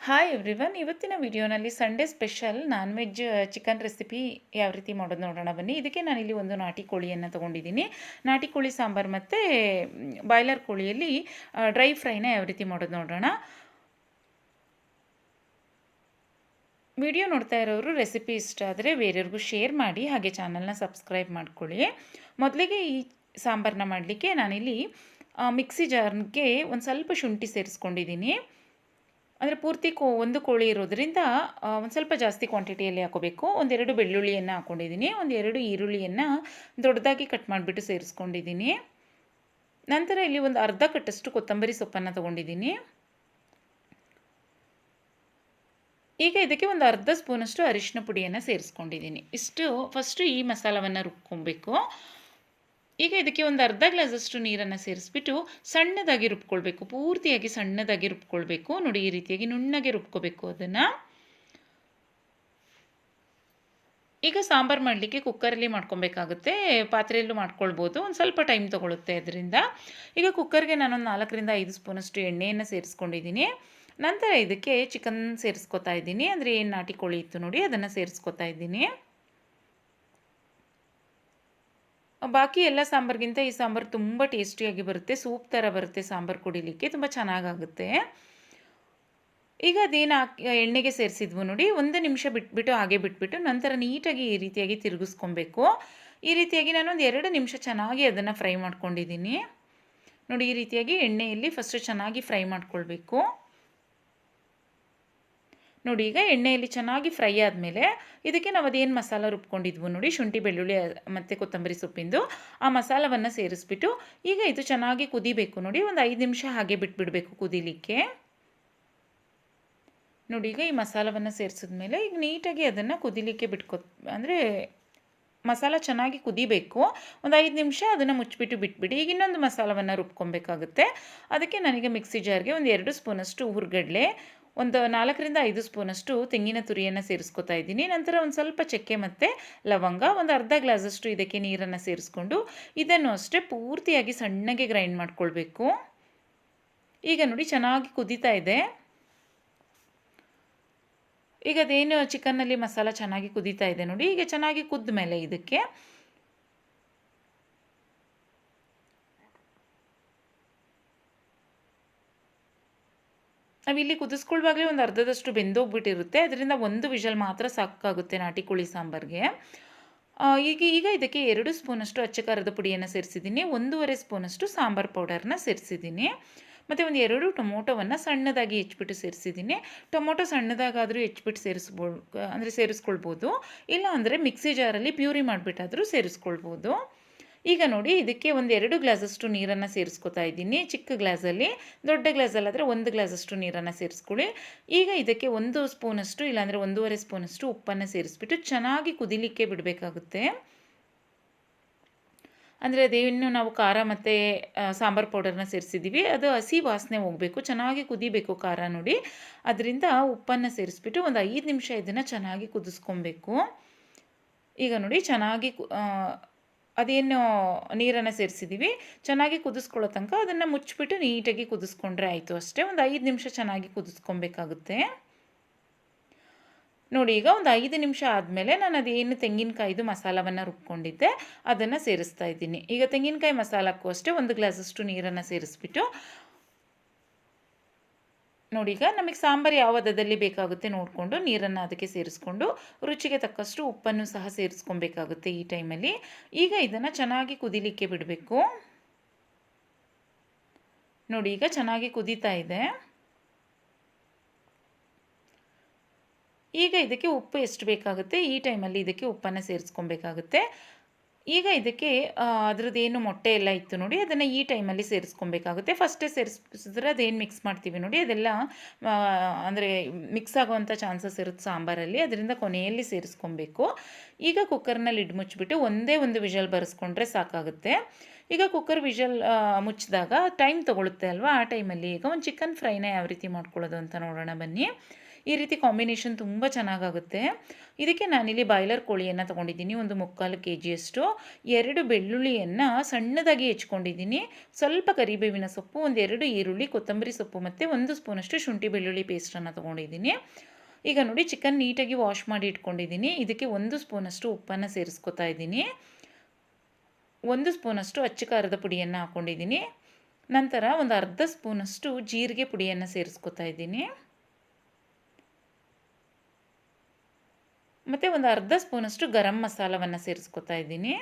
Hi everyone, ಇವತ್ತಿನ ವಿಡಿಯೋನಲ್ಲಿ Sunday special non veg chicken recipe ಯಾವ ರೀತಿ ಮಾಡೋದು ನೋಡೋಣ ಬನ್ನಿ. ಇದಕ್ಕೆ ನಾನಿಲ್ಲಿ ಒಂದು ನಾಟಿ ಕೋಳಿಯನ್ನು ತೊಗೊಂಡಿದ್ದೀನಿ. ನಾಟಿ ಕೋಳಿ ಸಾಂಬಾರು ಮತ್ತು ಬಾಯ್ಲರ್ ಕೋಳಿಯಲ್ಲಿ ಡ್ರೈ ಫ್ರೈನ ಯಾವ ರೀತಿ ಮಾಡೋದು ನೋಡೋಣ. ವಿಡಿಯೋ ನೋಡ್ತಾ ಇರೋರು ರೆಸಿಪಿ ಇಷ್ಟ ಆದರೆ ಬೇರೆಯವ್ರಿಗೂ ಶೇರ್ ಮಾಡಿ, ಹಾಗೆ ಚಾನಲ್ನ ಸಬ್ಸ್ಕ್ರೈಬ್ ಮಾಡ್ಕೊಳ್ಳಿ. ಮೊದಲಿಗೆ ಈ ಸಾಂಬಾರನ್ನ ಮಾಡಲಿಕ್ಕೆ ನಾನಿಲ್ಲಿ ಮಿಕ್ಸಿ ಜಾರ್ಗೆ ಒಂದು ಸ್ವಲ್ಪ ಶುಂಠಿ ಸೇರಿಸ್ಕೊಂಡಿದ್ದೀನಿ. ಅಂದರೆ ಪೂರ್ತಿ ಒಂದು ಕೋಳಿ ಇರೋದ್ರಿಂದ ಒಂದು ಸ್ವಲ್ಪ ಜಾಸ್ತಿ ಕ್ವಾಂಟಿಟಿಯಲ್ಲಿ ಹಾಕೋಬೇಕು. ಒಂದೆರಡು ಬೆಳ್ಳುಳ್ಳಿಯನ್ನು ಹಾಕ್ಕೊಂಡಿದ್ದೀನಿ, ಒಂದೆರಡು ಈರುಳ್ಳಿಯನ್ನು ದೊಡ್ಡದಾಗಿ ಕಟ್ ಮಾಡಿಬಿಟ್ಟು ಸೇರಿಸ್ಕೊಂಡಿದ್ದೀನಿ. ನಂತರ ಇಲ್ಲಿ ಒಂದು ಅರ್ಧ ಕಟ್ಟಷ್ಟು ಕೊತ್ತಂಬರಿ ಸೊಪ್ಪನ್ನು ತೊಗೊಂಡಿದ್ದೀನಿ. ಈಗ ಇದಕ್ಕೆ ಒಂದು ಅರ್ಧ ಸ್ಪೂನಷ್ಟು ಅರಿಶಿನ ಪುಡಿಯನ್ನು ಸೇರಿಸ್ಕೊಂಡಿದ್ದೀನಿ. ಇಷ್ಟು ಫಸ್ಟು ಈ ಮಸಾಲವನ್ನು ರುಬ್ಕೊಬೇಕು. ಈಗ ಇದಕ್ಕೆ ಒಂದು ಅರ್ಧ ಗ್ಲಾಸಷ್ಟು ನೀರನ್ನು ಸೇರಿಸ್ಬಿಟ್ಟು ಸಣ್ಣದಾಗಿ ರುಬ್ಕೊಳ್ಬೇಕು. ಪೂರ್ತಿಯಾಗಿ ಸಣ್ಣದಾಗಿ ರುಬ್ಕೊಳ್ಬೇಕು. ನೋಡಿ, ಈ ರೀತಿಯಾಗಿ ನುಣ್ಣಗೆ ರುಬ್ಕೋಬೇಕು ಅದನ್ನು. ಈಗ ಸಾಂಬಾರು ಮಾಡಲಿಕ್ಕೆ ಕುಕ್ಕರಲ್ಲಿ ಮಾಡ್ಕೊಬೇಕಾಗುತ್ತೆ, ಪಾತ್ರೆಯಲ್ಲೂ ಮಾಡ್ಕೊಳ್ಬೋದು. ಒಂದು ಸ್ವಲ್ಪ ಟೈಮ್ ತೊಗೊಳುತ್ತೆ ಅದರಿಂದ. ಈಗ ಕುಕ್ಕರ್ಗೆ ನಾನೊಂದು 4ರಿಂದ 5 ಸ್ಪೂನಷ್ಟು ಎಣ್ಣೆಯನ್ನು ಸೇರಿಸ್ಕೊಂಡಿದ್ದೀನಿ. ನಂತರ ಇದಕ್ಕೆ ಚಿಕನ್ ಸೇರಿಸ್ಕೊತಾ ಇದ್ದೀನಿ. ಅಂದರೆ ಏನು ನಾಟಿ ಕೋಳಿ ಇತ್ತು ನೋಡಿ, ಅದನ್ನು ಸೇರಿಸ್ಕೊತಾ ಇದ್ದೀನಿ. ಬಾಕಿ ಎಲ್ಲ ಸಾಂಬಾರಿಗಿಂತ ಈ ಸಾಂಬಾರು ತುಂಬ ಟೇಸ್ಟಿಯಾಗಿ ಬರುತ್ತೆ. ಸೂಪ್ ಥರ ಬರುತ್ತೆ ಸಾಂಬಾರು ಕುಡಿಲಿಕ್ಕೆ, ತುಂಬ ಚೆನ್ನಾಗಾಗುತ್ತೆ. ಈಗ ಅದೇನು ಎಣ್ಣೆಗೆ ಸೇರಿಸಿದ್ವು ನೋಡಿ, 1 ನಿಮಿಷ ಬಿಟ್ಬಿಟ್ಟು ಹಾಗೆ ಬಿಟ್ಬಿಟ್ಟು ನಂತರ ನೀಟಾಗಿ ಈ ರೀತಿಯಾಗಿ ತಿರುಗಿಸ್ಕೊಬೇಕು. ಈ ರೀತಿಯಾಗಿ ನಾನು ಒಂದು 2 ನಿಮಿಷ ಚೆನ್ನಾಗಿ ಅದನ್ನು ಫ್ರೈ ಮಾಡ್ಕೊಂಡಿದ್ದೀನಿ. ನೋಡಿ, ಈ ರೀತಿಯಾಗಿ ಎಣ್ಣೆಯಲ್ಲಿ ಫಸ್ಟು ಚೆನ್ನಾಗಿ ಫ್ರೈ ಮಾಡ್ಕೊಳ್ಬೇಕು. ನೋಡಿ, ಈಗ ಎಣ್ಣೆಯಲ್ಲಿ ಚೆನ್ನಾಗಿ ಫ್ರೈ ಆದಮೇಲೆ ಇದಕ್ಕೆ ನಾವು ಅದೇನು ಮಸಾಲ ರುಬ್ಕೊಂಡಿದ್ವು ನೋಡಿ, ಶುಂಠಿ ಬೆಳ್ಳುಳ್ಳಿ ಮತ್ತು ಕೊತ್ತಂಬರಿ ಸೊಪ್ಪಿಂದು, ಆ ಮಸಾಲವನ್ನು ಸೇರಿಸ್ಬಿಟ್ಟು ಈಗ ಇದು ಚೆನ್ನಾಗಿ ಕುದಿಬೇಕು. ನೋಡಿ, ಒಂದು 5 ನಿಮಿಷ ಹಾಗೆ ಬಿಟ್ಬಿಡಬೇಕು ಕುದಿಲಿಕ್ಕೆ. ನೋಡಿ, ಈಗ ಈ ಮಸಾಲವನ್ನು ಸೇರಿಸಿದ್ಮೇಲೆ ಈಗ ನೀಟಾಗಿ ಅದನ್ನು ಕುದಿಲಿಕ್ಕೆ ಅಂದರೆ ಮಸಾಲ ಚೆನ್ನಾಗಿ ಕುದಿಬೇಕು. ಒಂದು 5 ನಿಮಿಷ ಅದನ್ನು ಮುಚ್ಚಿಬಿಟ್ಟು ಬಿಟ್ಬಿಡಿ. ಈಗ ಇನ್ನೊಂದು ಮಸಾಲವನ್ನು ರುಬ್ಕೊಬೇಕಾಗುತ್ತೆ. ಅದಕ್ಕೆ ನನಗೆ ಮಿಕ್ಸಿ ಜಾರ್ಗೆ ಒಂದು 2 ಸ್ಪೂನಷ್ಟು ಹುರ್ಗಡ್ಲೆ, ಒಂದು 4ರಿಂದ 5 ಸ್ಪೂನಷ್ಟು ತೆಂಗಿನ ತುರಿಯನ್ನು ಸೇರಿಸ್ಕೊತಾ ಇದ್ದೀನಿ. ನಂತರ ಒಂದು ಸ್ವಲ್ಪ ಚಕ್ಕೆ ಮತ್ತು ಲವಂಗ, ಒಂದು ಅರ್ಧ ಗ್ಲಾಸಷ್ಟು ಇದಕ್ಕೆ ನೀರನ್ನು ಸೇರಿಸ್ಕೊಂಡು ಇದನ್ನು ಅಷ್ಟೇ ಪೂರ್ತಿಯಾಗಿ ಸಣ್ಣಗೆ ಗ್ರೈಂಡ್ ಮಾಡ್ಕೊಳ್ಬೇಕು. ಈಗ ನೋಡಿ, ಚೆನ್ನಾಗಿ ಕುದೀತಾ ಇದೆ. ಈಗ ಅದೇನು ಚಿಕನ್ನಲ್ಲಿ ಮಸಾಲ ಚೆನ್ನಾಗಿ ಕುದೀತಾ ಇದೆ ನೋಡಿ. ಈಗ ಚೆನ್ನಾಗಿ ಕುದ್ದ ಮೇಲೆ ಇದಕ್ಕೆ ನಾವಿಲ್ಲಿ ಕುದಿಸ್ಕೊಳ್ವಾಗಲೇ ಒಂದು ಅರ್ಧದಷ್ಟು ಬೆಂದೋಗ್ಬಿಟ್ಟಿರುತ್ತೆ. ಅದರಿಂದ ಒಂದು ವಿಷಲ್ ಮಾತ್ರ ಸಾಕಾಗುತ್ತೆ ನಾಟಿ ಕೋಳಿ ಸಾಂಬಾರಿಗೆ. ಈಗ ಇದಕ್ಕೆ 2 ಸ್ಪೂನಷ್ಟು ಅಚ್ಚ ಖಾರದ ಪುಡಿಯನ್ನು ಸೇರಿಸಿದ್ದೀನಿ, 1.5 ಸ್ಪೂನಷ್ಟು ಸಾಂಬಾರು ಪೌಡರ್ನ ಸೇರಿಸಿದ್ದೀನಿ, ಮತ್ತು ಒಂದು 2 ಟೊಮೊಟೊವನ್ನು ಸಣ್ಣದಾಗಿ ಹೆಚ್ಚಿಬಿಟ್ಟು ಸೇರಿಸಿದ್ದೀನಿ. ಟೊಮೊಟೊ ಸಣ್ಣದಾಗಾದರೂ ಹೆಚ್ಚಿಬಿಟ್ಟು ಸೇರಿಸ್ಕೊಳ್ಬೋದು, ಇಲ್ಲ ಅಂದರೆ ಮಿಕ್ಸಿ ಜಾರಲ್ಲಿ ಪ್ಯೂರಿ ಮಾಡಿಬಿಟ್ಟಾದರೂ ಸೇರಿಸ್ಕೊಳ್ಬೋದು. ಈಗ ನೋಡಿ, ಇದಕ್ಕೆ ಒಂದು 2 ಗ್ಲಾಸಷ್ಟು ನೀರನ್ನು ಸೇರಿಸ್ಕೊತಾ ಇದ್ದೀನಿ ಚಿಕ್ಕ ಗ್ಲಾಸಲ್ಲಿ. ದೊಡ್ಡ ಗ್ಲಾಸಲ್ಲಾದರೆ 1 ಗ್ಲಾಸಷ್ಟು ನೀರನ್ನು ಸೇರಿಸ್ಕೊಳ್ಳಿ. ಈಗ ಇದಕ್ಕೆ 1 ಸ್ಪೂನಷ್ಟು ಇಲ್ಲಾಂದರೆ 1.5 ಸ್ಪೂನಷ್ಟು ಉಪ್ಪನ್ನು ಸೇರಿಸ್ಬಿಟ್ಟು ಚೆನ್ನಾಗಿ ಕುದಿಲಿಕ್ಕೆ ಬಿಡಬೇಕಾಗುತ್ತೆ. ಅಂದರೆ ಅದೇನು ನಾವು ಖಾರ ಮತ್ತು ಸಾಂಬಾರು ಪೌಡರ್ನ ಸೇರಿಸಿದ್ದೀವಿ, ಅದು ಹಸಿ ವಾಸನೆ ಹೋಗಬೇಕು, ಚೆನ್ನಾಗಿ ಕುದಿಬೇಕು ಖಾರ ನೋಡಿ. ಅದರಿಂದ ಉಪ್ಪನ್ನು ಸೇರಿಸ್ಬಿಟ್ಟು ಒಂದು 5 ನಿಮಿಷ ಇದನ್ನು ಚೆನ್ನಾಗಿ ಕುದಿಸ್ಕೊಬೇಕು. ಈಗ ನೋಡಿ, ಚೆನ್ನಾಗಿ ಅದೇನು ನೀರನ್ನು ಸೇರಿಸಿದ್ದೀವಿ ಚೆನ್ನಾಗಿ ಕುದಿಸ್ಕೊಳ್ಳೋ ತನಕ ಅದನ್ನು ಮುಚ್ಚಿಬಿಟ್ಟು ನೀಟಾಗಿ ಕುದಿಸ್ಕೊಂಡ್ರೆ ಆಯಿತು ಅಷ್ಟೇ. ಒಂದು 5 ನಿಮಿಷ ಚೆನ್ನಾಗಿ ಕುದಿಸ್ಕೊಬೇಕಾಗುತ್ತೆ. ನೋಡಿ, ಈಗ ಒಂದು 5 ನಿಮಿಷ ಆದಮೇಲೆ ನಾನು ಅದೇನು ತೆಂಗಿನಕಾಯಿದು ಮಸಾಲವನ್ನು ರುಬ್ಕೊಂಡಿದ್ದೆ ಅದನ್ನು ಸೇರಿಸ್ತಾ ಇದ್ದೀನಿ. ಈಗ ತೆಂಗಿನಕಾಯಿ ಮಸಾಲಕ್ಕೂ ಅಷ್ಟೇ 1 ಗ್ಲಾಸಷ್ಟು ನೀರನ್ನು ಸೇರಿಸ್ಬಿಟ್ಟು ನೋಡಿ, ಈಗ ನಮಗೆ ಸಾಂಬಾರು ಯಾವ ಹದದಲ್ಲಿ ಬೇಕಾಗುತ್ತೆ ನೋಡಿಕೊಂಡು ನೀರನ್ನು ಅದಕ್ಕೆ ಸೇರಿಸ್ಕೊಂಡು ರುಚಿಗೆ ತಕ್ಕಷ್ಟು ಉಪ್ಪನ್ನು ಸಹ ಸೇರಿಸ್ಕೊಬೇಕಾಗುತ್ತೆ ಈ ಟೈಮಲ್ಲಿ. ಈಗ ಇದನ್ನು ಚೆನ್ನಾಗಿ ಕುದಿಲಿಕ್ಕೆ ಬಿಡಬೇಕು. ನೋಡಿ, ಈಗ ಚೆನ್ನಾಗಿ ಕುದೀತಾ ಇದೆ. ಈಗ ಇದಕ್ಕೆ ಉಪ್ಪು ಎಷ್ಟು ಬೇಕಾಗುತ್ತೆ ಈ ಟೈಮಲ್ಲಿ ಇದಕ್ಕೆ ಉಪ್ಪನ್ನು ಸೇರಿಸ್ಕೊಬೇಕಾಗುತ್ತೆ. ಈಗ ಇದಕ್ಕೆ ಅದರದ್ದೇನು ಮೊಟ್ಟೆ ಎಲ್ಲ ಇತ್ತು ನೋಡಿ, ಅದನ್ನು ಈ ಟೈಮಲ್ಲಿ ಸೇರಿಸ್ಕೊಬೇಕಾಗುತ್ತೆ. ಫಸ್ಟೇ ಸೇರಿಸಿದ್ರೆ ಅದೇನು ಮಿಕ್ಸ್ ಮಾಡ್ತೀವಿ ನೋಡಿ, ಅದೆಲ್ಲ ಅಂದರೆ ಮಿಕ್ಸ್ ಆಗುವಂಥ ಚಾನ್ಸಸ್ ಇರುತ್ತೆ ಸಾಂಬಾರಲ್ಲಿ, ಅದರಿಂದ ಕೊನೆಯಲ್ಲಿ ಸೇರಿಸ್ಕೊಬೇಕು. ಈಗ ಕುಕ್ಕರ್ನ ಲಿಡ್ ಮುಚ್ಚಿಬಿಟ್ಟು ಒಂದೇ ಒಂದು ವಿಷಲ್ ಬರೆಸ್ಕೊಂಡ್ರೆ ಸಾಕಾಗುತ್ತೆ. ಈಗ ಕುಕ್ಕರ್ ವಿಷಲ್ ಮುಚ್ಚಿದಾಗ ಟೈಮ್ ತೊಗೊಳುತ್ತೆ ಅಲ್ವಾ, ಆ ಟೈಮಲ್ಲಿ ಈಗ ಒಂದು ಚಿಕನ್ ಫ್ರೈನ ಯಾವ ರೀತಿ ಮಾಡ್ಕೊಳ್ಳೋದು ಅಂತ ನೋಡೋಣ ಬನ್ನಿ. ಈ ರೀತಿ ಕಾಂಬಿನೇಷನ್ ತುಂಬ ಚೆನ್ನಾಗಾಗುತ್ತೆ. ಇದಕ್ಕೆ ನಾನಿಲ್ಲಿ ಬಾಯ್ಲರ್ ಕೋಳಿಯನ್ನು ತೊಗೊಂಡಿದ್ದೀನಿ, ಒಂದು 3/4 kg. 2 ಬೆಳ್ಳುಳ್ಳಿಯನ್ನು ಸಣ್ಣದಾಗಿ ಹೆಚ್ಕೊಂಡಿದ್ದೀನಿ, ಸ್ವಲ್ಪ ಕರಿಬೇವಿನ ಸೊಪ್ಪು, 2 ಈರುಳ್ಳಿ, ಕೊತ್ತಂಬರಿ ಸೊಪ್ಪು ಮತ್ತು 1 ಸ್ಪೂನಷ್ಟು ಶುಂಠಿ ಬೆಳ್ಳುಳ್ಳಿ ಪೇಸ್ಟನ್ನು ತೊಗೊಂಡಿದ್ದೀನಿ. ಈಗ ನೋಡಿ ಚಿಕನ್ ನೀಟಾಗಿ ವಾಶ್ ಮಾಡಿ ಇಟ್ಕೊಂಡಿದ್ದೀನಿ. ಇದಕ್ಕೆ 1 ಸ್ಪೂನಷ್ಟು ಉಪ್ಪನ್ನು ಸೇರಿಸ್ಕೊತಾ ಇದ್ದೀನಿ. 1 ಸ್ಪೂನಷ್ಟು ಅಚ್ಚ ಖಾರದ ಪುಡಿಯನ್ನು ಹಾಕ್ಕೊಂಡಿದ್ದೀನಿ. ನಂತರ ಒಂದು ಅರ್ಧ ಸ್ಪೂನಷ್ಟು ಜೀರಿಗೆ ಪುಡಿಯನ್ನು ಸೇರಿಸ್ಕೊತಾ ಇದ್ದೀನಿ. ಮತ್ತು ಒಂದು ಅರ್ಧ ಸ್ಪೂನಷ್ಟು ಗರಂ ಮಸಾಲವನ್ನು ಸೇರಿಸ್ಕೊತಾ ಇದ್ದೀನಿ.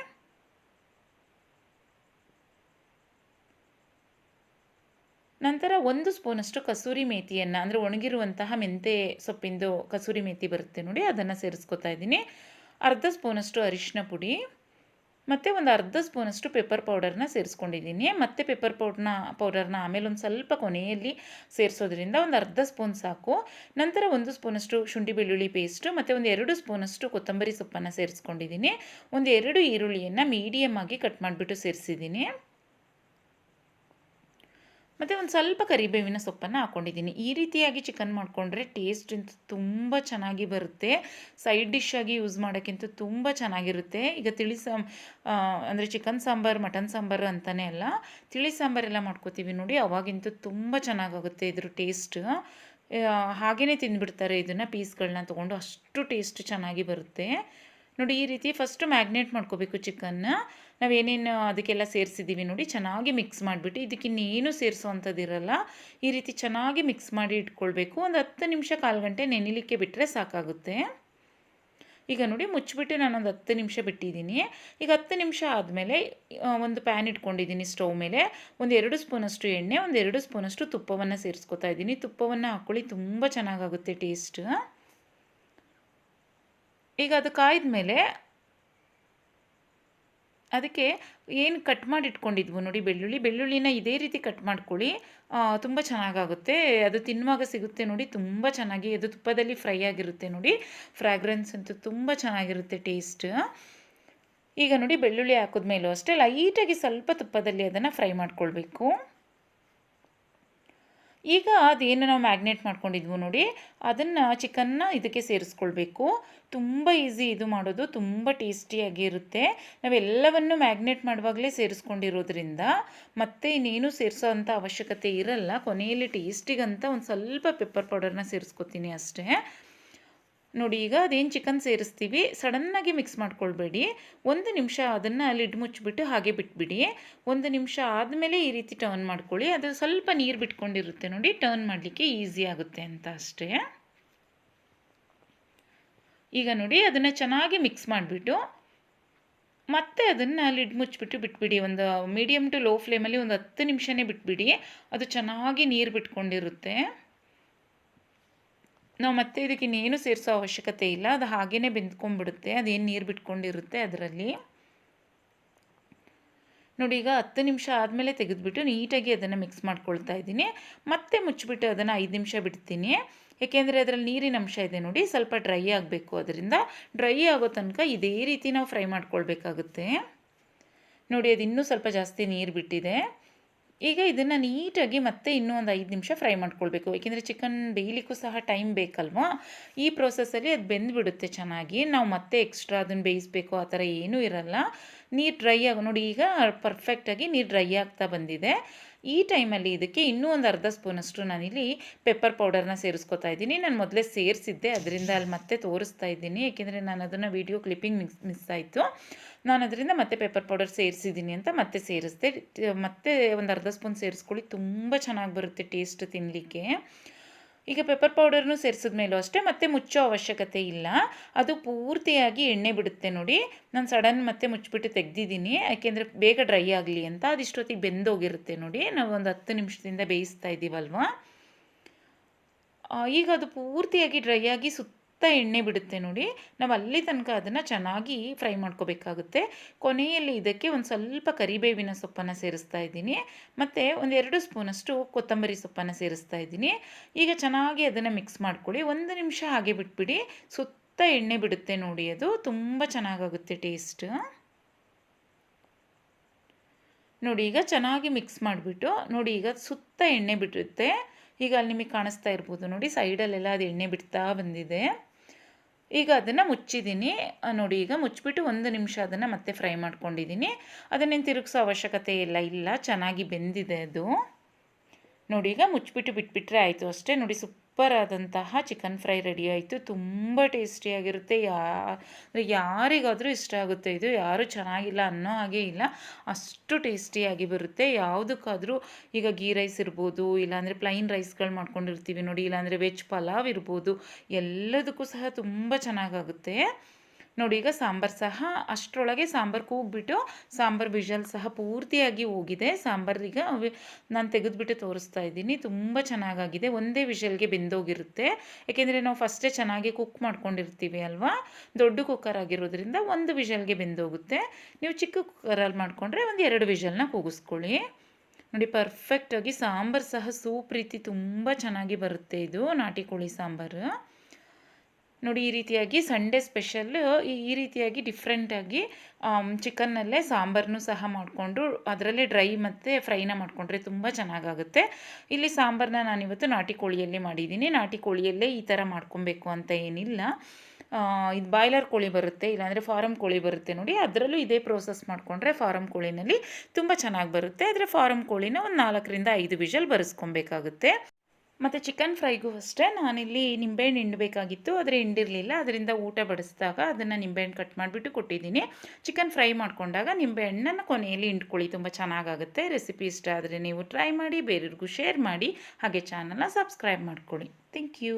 ನಂತರ 1 ಸ್ಪೂನಷ್ಟು ಕಸೂರಿ ಮೇಥಿಯನ್ನು, ಅಂದರೆ ಒಣಗಿರುವಂತಹ ಮೆಂತೆ ಸೊಪ್ಪಿಂದು ಕಸೂರಿ ಮೇಥಿ ಬರುತ್ತೆ ನೋಡಿ, ಅದನ್ನು ಸೇರಿಸ್ಕೊತಾ ಇದ್ದೀನಿ. ಅರ್ಧ ಸ್ಪೂನಷ್ಟು ಅರಿಶಿನ ಪುಡಿ ಮತ್ತು ಒಂದು ಅರ್ಧ ಸ್ಪೂನಷ್ಟು ಪೆಪ್ಪರ್ ಪೌಡರ್ನ ಸೇರಿಸ್ಕೊಂಡಿದ್ದೀನಿ. ಮತ್ತು ಪೆಪ್ಪರ್ ಪೌಡರ್ನ ಆಮೇಲೆ ಒಂದು ಸ್ವಲ್ಪ ಕೊನೆಯಲ್ಲಿ ಸೇರಿಸೋದ್ರಿಂದ ಒಂದು ಅರ್ಧ ಸ್ಪೂನ್ ಸಾಕು. ನಂತರ 1 ಸ್ಪೂನಷ್ಟು ಶುಂಠಿ ಬೆಳ್ಳುಳ್ಳಿ ಪೇಸ್ಟು ಮತ್ತು ಒಂದು 2 ಸ್ಪೂನಷ್ಟು ಕೊತ್ತಂಬರಿ ಸೊಪ್ಪನ್ನು ಸೇರಿಸ್ಕೊಂಡಿದ್ದೀನಿ. ಒಂದು 2 ಈರುಳ್ಳಿಯನ್ನು ಮೀಡಿಯಮ್ ಆಗಿ ಕಟ್ ಮಾಡಿಬಿಟ್ಟು ಸೇರಿಸಿದ್ದೀನಿ. ಮತ್ತು ಒಂದು ಸ್ವಲ್ಪ ಕರಿಬೇವಿನ ಸೊಪ್ಪನ್ನು ಹಾಕ್ಕೊಂಡಿದ್ದೀನಿ. ಈ ರೀತಿಯಾಗಿ ಚಿಕನ್ ಮಾಡಿಕೊಂಡ್ರೆ ಟೇಸ್ಟ್ ತುಂಬ ಚೆನ್ನಾಗಿ ಬರುತ್ತೆ. ಸೈಡ್ ಡಿಶ್ ಆಗಿ ಯೂಸ್ ಮಾಡೋಕ್ಕಿಂತ ತುಂಬ ಚೆನ್ನಾಗಿರುತ್ತೆ. ಈಗ ಅಂದರೆ ಚಿಕನ್ ಸಾಂಬಾರು, ಮಟನ್ ಸಾಂಬಾರು ಅಂತಲೇ ಅಲ್ಲ, ತಿಳಿ ಸಾಂಬಾರೆಲ್ಲ ಮಾಡ್ಕೋತೀವಿ ನೋಡಿ, ಅವಾಗಿಂತೂ ತುಂಬ ಚೆನ್ನಾಗಾಗುತ್ತೆ ಇದ್ರ ಟೇಸ್ಟ್. ಹಾಗೇ ತಿಂದುಬಿಡ್ತಾರೆ ಇದನ್ನು, ಪೀಸ್ಗಳನ್ನ ತೊಗೊಂಡು, ಅಷ್ಟು ಟೇಸ್ಟ್ ಚೆನ್ನಾಗಿ ಬರುತ್ತೆ ನೋಡಿ. ಈ ರೀತಿ ಫಸ್ಟು ಮ್ಯಾಗ್ನೇಟ್ ಮಾಡ್ಕೋಬೇಕು ಚಿಕನ್ನ. ನಾವೇನೇನು ಅದಕ್ಕೆಲ್ಲ ಸೇರಿಸಿದ್ದೀವಿ ನೋಡಿ, ಚೆನ್ನಾಗಿ ಮಿಕ್ಸ್ ಮಾಡಿಬಿಟ್ಟು, ಇದಕ್ಕಿನ್ನೇನು ಸೇರಿಸೋವಂಥದ್ದಿರಲ್ಲ, ಈ ರೀತಿ ಚೆನ್ನಾಗಿ ಮಿಕ್ಸ್ ಮಾಡಿ ಇಟ್ಕೊಳ್ಬೇಕು. ಒಂದು 10 ನಿಮಿಷ, 1/4 ಗಂಟೆ ನೆನಿಲಿಕ್ಕೆ ಬಿಟ್ಟರೆ ಸಾಕಾಗುತ್ತೆ. ಈಗ ನೋಡಿ ಮುಚ್ಚಿಬಿಟ್ಟು ನಾನೊಂದು 10 ನಿಮಿಷ ಬಿಟ್ಟಿದ್ದೀನಿ. ಈಗ 10 ನಿಮಿಷ ಆದಮೇಲೆ ಒಂದು ಪ್ಯಾನ್ ಇಟ್ಕೊಂಡಿದ್ದೀನಿ ಸ್ಟವ್ ಮೇಲೆ. ಒಂದು 2 ಸ್ಪೂನಷ್ಟು ಎಣ್ಣೆ, ಒಂದು 2 ಸ್ಪೂನಷ್ಟು ತುಪ್ಪವನ್ನು ಸೇರಿಸ್ಕೊತಾ ಇದ್ದೀನಿ. ತುಪ್ಪವನ್ನು ಹಾಕ್ಕೊಳ್ಳಿ, ತುಂಬ ಚೆನ್ನಾಗಾಗುತ್ತೆ ಟೇಸ್ಟ್. ಈಗ ಅದು ಕಾಯ್ದ ಮೇಲೆ ಅದಕ್ಕೆ ಏನು ಕಟ್ ಮಾಡಿ ಇಟ್ಕೊಂಡಿದ್ವು ನೋಡಿ ಬೆಳ್ಳುಳ್ಳಿನ ಇದೇ ರೀತಿ ಕಟ್ ಮಾಡ್ಕೊಳ್ಳಿ, ತುಂಬ ಚೆನ್ನಾಗಾಗುತ್ತೆ. ಅದು ತಿನ್ನುವಾಗ ಸಿಗುತ್ತೆ ನೋಡಿ, ತುಂಬ ಚೆನ್ನಾಗಿ ಅದು ತುಪ್ಪದಲ್ಲಿ ಫ್ರೈ ಆಗಿರುತ್ತೆ ನೋಡಿ, ಫ್ರ್ಯಾಗ್ರೆನ್ಸ್ ಅಂತೂ ತುಂಬ ಚೆನ್ನಾಗಿರುತ್ತೆ ಟೇಸ್ಟ್. ಈಗ ನೋಡಿ ಬೆಳ್ಳುಳ್ಳಿ ಹಾಕಿದ್ಮೇಲೂ ಅಷ್ಟೇ ಲೈಟಾಗಿ ಸ್ವಲ್ಪ ತುಪ್ಪದಲ್ಲಿ ಅದನ್ನು ಫ್ರೈ ಮಾಡ್ಕೊಳ್ಬೇಕು. ಈಗ ಅದೇನು ನಾವು ಮ್ಯಾಗ್ನೇಟ್ ಮಾಡ್ಕೊಂಡಿದ್ವು ನೋಡಿ, ಅದನ್ನು ಚಿಕನ್ನ ಇದಕ್ಕೆ ಸೇರಿಸ್ಕೊಳ್ಬೇಕು. ತುಂಬ ಈಸಿ ಇದು ಮಾಡೋದು, ತುಂಬ ಟೇಸ್ಟಿಯಾಗಿ ಇರುತ್ತೆ. ನಾವೆಲ್ಲವನ್ನು ಮ್ಯಾಗ್ನೇಟ್ ಮಾಡುವಾಗಲೇ ಸೇರಿಸ್ಕೊಂಡಿರೋದ್ರಿಂದ ಮತ್ತೆ ಇನ್ನೇನು ಸೇರಿಸೋ ಅಂಥ ಅವಶ್ಯಕತೆ ಇರಲ್ಲ. ಕೊನೆಯಲ್ಲಿ ಟೇಸ್ಟಿಗಂತ ಒಂದು ಸ್ವಲ್ಪ ಪೆಪ್ಪರ್ ಪೌಡರ್ನ ಸೇರಿಸ್ಕೊತೀನಿ ಅಷ್ಟೇ ನೋಡಿ. ಈಗ ಅದೇನು ಚಿಕನ್ ಸೇರಿಸ್ತೀವಿ, ಸಡನ್ನಾಗಿ ಮಿಕ್ಸ್ ಮಾಡ್ಕೊಳ್ಬೇಡಿ. 1 ನಿಮಿಷ ಅದನ್ನು ಲಿಡ್ ಮುಚ್ಚಿಬಿಟ್ಟು ಹಾಗೆ ಬಿಟ್ಬಿಡಿ. 1 ನಿಮಿಷ ಆದಮೇಲೆ ಈ ರೀತಿ ಟರ್ನ್ ಮಾಡ್ಕೊಳ್ಳಿ. ಅದು ಸ್ವಲ್ಪ ನೀರು ಬಿಟ್ಕೊಂಡಿರುತ್ತೆ ನೋಡಿ, ಟರ್ನ್ ಮಾಡಲಿಕ್ಕೆ ಈಸಿ ಆಗುತ್ತೆ ಅಂತ ಅಷ್ಟೇ. ಈಗ ನೋಡಿ ಅದನ್ನು ಚೆನ್ನಾಗಿ ಮಿಕ್ಸ್ ಮಾಡಿಬಿಟ್ಟು ಮತ್ತೆ ಅದನ್ನು ಲಿಡ್ ಮುಚ್ಚಿಬಿಟ್ಟು ಬಿಟ್ಬಿಡಿ. ಒಂದು ಮೀಡಿಯಮ್ ಟು ಲೋ ಫ್ಲೇಮಲ್ಲಿ ಒಂದು 10 ನಿಮಿಷನೇ ಬಿಟ್ಬಿಡಿ. ಅದು ಚೆನ್ನಾಗಿ ನೀರು ಬಿಟ್ಕೊಂಡಿರುತ್ತೆ. ನಾವು ಮತ್ತೆ ಇದಕ್ಕೆ ಇನ್ನೇನು ಸೇರಿಸೋ ಅವಶ್ಯಕತೆ ಇಲ್ಲ, ಅದು ಹಾಗೇ ಬೆಂದ್ಕೊಂಡ್ಬಿಡುತ್ತೆ, ಅದೇನು ನೀರು ಬಿಟ್ಕೊಂಡಿರುತ್ತೆ ಅದರಲ್ಲಿ ನೋಡಿ. ಈಗ 10 ನಿಮಿಷ ಆದಮೇಲೆ ತೆಗೆದುಬಿಟ್ಟು ನೀಟಾಗಿ ಅದನ್ನು ಮಿಕ್ಸ್ ಮಾಡ್ಕೊಳ್ತಾ ಇದ್ದೀನಿ. ಮತ್ತೆ ಮುಚ್ಚಿಬಿಟ್ಟು ಅದನ್ನು 5 ನಿಮಿಷ ಬಿಡ್ತೀನಿ. ಏಕೆಂದರೆ ಅದರಲ್ಲಿ ನೀರಿನ ಅಂಶ ಇದೆ ನೋಡಿ, ಸ್ವಲ್ಪ ಡ್ರೈ ಆಗಬೇಕು. ಅದರಿಂದ ಡ್ರೈ ಆಗೋ ತನಕ ಇದೇ ರೀತಿ ನಾವು ಫ್ರೈ ಮಾಡ್ಕೊಳ್ಬೇಕಾಗುತ್ತೆ ನೋಡಿ. ಅದು ಇನ್ನೂ ಸ್ವಲ್ಪ ಜಾಸ್ತಿ ನೀರು ಬಿಟ್ಟಿದೆ. ಈಗ ಇದನ್ನು ನೀಟಾಗಿ ಮತ್ತೆ ಇನ್ನೂ ಒಂದು 5 ನಿಮಿಷ ಫ್ರೈ ಮಾಡ್ಕೊಳ್ಬೇಕು, ಏಕೆಂದರೆ ಚಿಕನ್ ಬೇಯಲಿಕ್ಕೂ ಸಹ ಟೈಮ್ ಬೇಕಲ್ವಾ. ಈ ಪ್ರೋಸೆಸ್ಸಲ್ಲಿ ಅದು ಬೆಂದುಬಿಡುತ್ತೆ ಚೆನ್ನಾಗಿ. ನಾವು ಮತ್ತೆ ಎಕ್ಸ್ಟ್ರಾ ಅದನ್ನು ಬೇಯಿಸಬೇಕು ಆ ಥರ ಏನೂ ಇರಲ್ಲ. ನೀರು ಡ್ರೈ ಆಗಿ ನೋಡಿ, ಈಗ ಪರ್ಫೆಕ್ಟಾಗಿ ನೀರು ಡ್ರೈ ಆಗ್ತಾ ಬಂದಿದೆ. ಈ ಟೈಮಲ್ಲಿ ಇದಕ್ಕೆ ಇನ್ನೂ ಒಂದು ಅರ್ಧ ಸ್ಪೂನಷ್ಟು ನಾನಿಲ್ಲಿ ಪೆಪ್ಪರ್ ಪೌಡರ್ನ ಸೇರಿಸ್ಕೊತಾ ಇದ್ದೀನಿ. ನಾನು ಮೊದಲೇ ಸೇರಿಸಿದ್ದೆ, ಅದರಿಂದ ಅಲ್ಲಿ ಮತ್ತೆ ತೋರಿಸ್ತಾ ಇದ್ದೀನಿ, ಏಕೆಂದರೆ ನಾನು ಅದನ್ನು ವೀಡಿಯೋ ಕ್ಲಿಪ್ಪಿಂಗ್ ಮಿಸ್ ಆಯಿತು. ನಾನು ಅದರಿಂದ ಮತ್ತೆ ಪೆಪ್ಪರ್ ಪೌಡರ್ ಸೇರಿಸಿದ್ದೀನಿ ಅಂತ ಮತ್ತೆ ಸೇರಿಸಿದೆ. ಮತ್ತೆ ಒಂದು ಅರ್ಧ ಸ್ಪೂನ್ ಸೇರಿಸ್ಕೊಳ್ಳಿ, ತುಂಬ ಚೆನ್ನಾಗಿ ಬರುತ್ತೆ ಟೇಸ್ಟ್ ತಿನ್ನಲಿಕ್ಕೆ. ಈಗ ಪೆಪ್ಪರ್ ಪೌಡರ್ನು ಸೇರಿಸಿದ ಮೇಲೂ ಅಷ್ಟೇ ಮತ್ತೆ ಮುಚ್ಚೋ ಅವಶ್ಯಕತೆ ಇಲ್ಲ, ಅದು ಪೂರ್ತಿಯಾಗಿ ಎಣ್ಣೆ ಬಿಡುತ್ತೆ ನೋಡಿ. ನಾನು ಸಡನ್ ಮತ್ತೆ ಮುಚ್ಚಿಬಿಟ್ಟು ತೆಗೆದಿದ್ದೀನಿ, ಯಾಕೆಂದರೆ ಬೇಗ ಡ್ರೈ ಆಗಲಿ ಅಂತ. ಅದಿಷ್ಟೊತ್ತಿಗೆ ಬೆಂದೋಗಿರುತ್ತೆ ನೋಡಿ, ನಾವು ಒಂದು 10 ನಿಮಿಷದಿಂದ ಬೇಯಿಸ್ತಾ ಇದ್ದೀವಲ್ವ. ಈಗ ಅದು ಪೂರ್ತಿಯಾಗಿ ಡ್ರೈ ಆಗಿ ಎಣ್ಣೆ ಬಿಡುತ್ತೆ ನೋಡಿ. ನಾವು ಅಲ್ಲಿ ತನಕ ಅದನ್ನು ಚೆನ್ನಾಗಿ ಫ್ರೈ ಮಾಡ್ಕೋಬೇಕಾಗುತ್ತೆ. ಕೊನೆಯಲ್ಲಿ ಇದಕ್ಕೆ ಒಂದು ಸ್ವಲ್ಪ ಕರಿಬೇವಿನ ಸೊಪ್ಪನ್ನು ಸೇರಿಸ್ತಾ ಇದ್ದೀನಿ, ಮತ್ತು ಒಂದು 2 ಸ್ಪೂನಷ್ಟು ಕೊತ್ತಂಬರಿ ಸೊಪ್ಪನ್ನು ಸೇರಿಸ್ತಾ ಇದ್ದೀನಿ. ಈಗ ಚೆನ್ನಾಗಿ ಅದನ್ನು ಮಿಕ್ಸ್ ಮಾಡ್ಕೊಳ್ಳಿ. 1 ನಿಮಿಷ ಹಾಗೆ ಬಿಟ್ಬಿಡಿ, ಎಣ್ಣೆ ಬಿಡುತ್ತೆ ನೋಡಿ, ಅದು ತುಂಬ ಚೆನ್ನಾಗಾಗುತ್ತೆ ಟೇಸ್ಟ್ ನೋಡಿ ಈಗ ಚೆನ್ನಾಗಿ ಮಿಕ್ಸ್ ಮಾಡಿಬಿಟ್ಟು ನೋಡಿ ಈಗ ಸುತ್ತ ಎಣ್ಣೆ ಬಿಟ್ಟಿರುತ್ತೆ. ಈಗ ಅಲ್ಲಿ ನಿಮಗೆ ಕಾಣಿಸ್ತಾ ಇರ್ಬೋದು ನೋಡಿ ಸೈಡಲ್ಲೆಲ್ಲ ಅದು ಎಣ್ಣೆ ಬಿಡ್ತಾ ಬಂದಿದೆ. ಈಗ ಅದನ್ನು ಮುಚ್ಚಿದ್ದೀನಿ. ನೋಡಿ ಈಗ ಮುಚ್ಚಿಬಿಟ್ಟು 1 ನಿಮಿಷ ಅದನ್ನು ಮತ್ತೆ ಫ್ರೈ ಮಾಡ್ಕೊಂಡಿದ್ದೀನಿ. ಅದನ್ನೇನು ತಿರುಗಿಸೋ ಅವಶ್ಯಕತೆ ಇಲ್ಲ, ಚೆನ್ನಾಗಿ ಬೆಂದಿದೆ ಅದು. ನೋಡಿ ಈಗ ಮುಚ್ಚಿಬಿಟ್ಟು ಬಿಟ್ಬಿಟ್ರೆ ಆಯಿತು ಅಷ್ಟೇ. ನೋಡಿ ಸೂಪರ್ ಆದಂತಹ ಚಿಕನ್ ಫ್ರೈ ರೆಡಿ ಆಯಿತು. ತುಂಬ ಟೇಸ್ಟಿಯಾಗಿರುತ್ತೆ. ಯಾರಿಗಾದರೂ ಇಷ್ಟ ಆಗುತ್ತೆ ಇದು. ಯಾರೂ ಚೆನ್ನಾಗಿಲ್ಲ ಅನ್ನೋ ಹಾಗೆ ಇಲ್ಲ, ಅಷ್ಟು ಟೇಸ್ಟಿಯಾಗಿ ಬರುತ್ತೆ. ಯಾವುದಕ್ಕಾದರೂ ಈಗ ಗೀ ರೈಸ್ ಇರ್ಬೋದು, ಇಲ್ಲಾಂದರೆ ಪ್ಲೈನ್ ರೈಸ್ಗಳು ಮಾಡ್ಕೊಂಡಿರ್ತೀವಿ ನೋಡಿ, ಇಲ್ಲಾಂದರೆ ವೆಜ್ ಪಲಾವ್ ಇರ್ಬೋದು, ಎಲ್ಲದಕ್ಕೂ ಸಹ ತುಂಬ ಚೆನ್ನಾಗಾಗುತ್ತೆ. ನೋಡಿ ಈಗ ಸಾಂಬಾರು ಸಹ ಅಷ್ಟರೊಳಗೆ ಸಾಂಬಾರು ಕೂಗ್ಬಿಟ್ಟು ಸಾಂಬಾರು ವಿಷಲ್ ಸಹ ಪೂರ್ತಿಯಾಗಿ ಹೋಗಿದೆ. ಸಾಂಬಾರೀಗ ನಾನು ತೆಗೆದುಬಿಟ್ಟು ತೋರಿಸ್ತಾ ಇದ್ದೀನಿ. ತುಂಬ ಚೆನ್ನಾಗಾಗಿದೆ. ಒಂದೇ ವಿಷಲ್ಗೆ ಬೆಂದೋಗಿರುತ್ತೆ. ಏಕೆಂದರೆ ನಾವು ಫಸ್ಟೇ ಚೆನ್ನಾಗಿ ಕುಕ್ ಮಾಡ್ಕೊಂಡಿರ್ತೀವಿ ಅಲ್ವಾ. ದೊಡ್ಡ ಕುಕ್ಕರ್ ಆಗಿರೋದ್ರಿಂದ 1 ವಿಷಲ್ಗೆ ಬೆಂದೋಗುತ್ತೆ. ನೀವು ಚಿಕ್ಕ ಕುಕ್ಕರಲ್ಲಿ ಮಾಡಿಕೊಂಡ್ರೆ ಒಂದು 2 ವಿಷಲ್ನ ಕೂಗಿಸ್ಕೊಳ್ಳಿ. ನೋಡಿ ಪರ್ಫೆಕ್ಟಾಗಿ ಸಾಂಬಾರು ಸಹ ಸೂಪ್ ರೀತಿ ತುಂಬ ಚೆನ್ನಾಗಿ ಬರುತ್ತೆ ಇದು ನಾಟಿ ಕೋಳಿ ಸಾಂಬಾರು. ನೋಡಿ ಈ ರೀತಿಯಾಗಿ ಸಂಡೇ ಸ್ಪೆಷಲ್ ಈ ರೀತಿಯಾಗಿ ಡಿಫ್ರೆಂಟಾಗಿ ಚಿಕನ್ನಲ್ಲೇ ಸಾಂಬಾರನ್ನು ಸಹ ಮಾಡಿಕೊಂಡು ಅದರಲ್ಲೇ ಡ್ರೈ ಮತ್ತು ಫ್ರೈನ ಮಾಡಿಕೊಂಡ್ರೆ ತುಂಬ ಚೆನ್ನಾಗಾಗುತ್ತೆ. ಇಲ್ಲಿ ಸಾಂಬಾರನ್ನ ನಾನಿವತ್ತು ನಾಟಿ ಕೋಳಿಯಲ್ಲೇ ಮಾಡಿದ್ದೀನಿ. ನಾಟಿ ಕೋಳಿಯಲ್ಲೇ ಈ ಥರ ಮಾಡ್ಕೊಬೇಕು ಅಂತ ಏನಿಲ್ಲ. ಇದು ಬಾಯ್ಲರ್ ಕೋಳಿ ಬರುತ್ತೆ, ಇಲ್ಲಾಂದರೆ ಫಾರಮ್ ಕೋಳಿ ಬರುತ್ತೆ ನೋಡಿ, ಅದರಲ್ಲೂ ಇದೇ ಪ್ರೋಸೆಸ್ ಮಾಡಿಕೊಂಡ್ರೆ ಫಾರಮ್ ಕೋಳಿನಲ್ಲಿ ತುಂಬ ಚೆನ್ನಾಗಿ ಬರುತ್ತೆ. ಆದರೆ ಫಾರಮ್ ಕೋಳಿನ ಒಂದು 4ರಿಂದ 5 ವಿಷಲ್ ಬರೆಸ್ಕೊಬೇಕಾಗುತ್ತೆ. ಮತ್ತು ಚಿಕನ್ ಫ್ರೈಗೂ ಅಷ್ಟೇ ನಾನಿಲ್ಲಿ ನಿಂಬೆಹಣ್ಣು ಹಿಂಡಬೇಕಾಗಿತ್ತು, ಆದರೆ ಹಿಂಡಿರಲಿಲ್ಲ. ಅದರಿಂದ ಊಟ ಬಡಿಸಿದಾಗ ಅದನ್ನು ನಿಂಬೆಹಣ್ಣು ಕಟ್ ಮಾಡಿಬಿಟ್ಟು ಕೊಟ್ಟಿದ್ದೀನಿ. ಚಿಕನ್ ಫ್ರೈ ಮಾಡಿಕೊಂಡಾಗ ನಿಂಬೆಹಣ್ಣನ್ನು ಕೊನೆಯಲ್ಲಿ ಹಿಂಡ್ಕೊಳ್ಳಿ, ತುಂಬ ಚೆನ್ನಾಗಾಗುತ್ತೆ. ರೆಸಿಪಿ ಇಷ್ಟ ಆದರೆ ನೀವು ಟ್ರೈ ಮಾಡಿ, ಬೇರೆಯವ್ರಿಗೂ ಶೇರ್ ಮಾಡಿ, ಹಾಗೆ ಚಾನಲ್ನ ಸಬ್ಸ್ಕ್ರೈಬ್ ಮಾಡ್ಕೊಳ್ಳಿ. Thank you.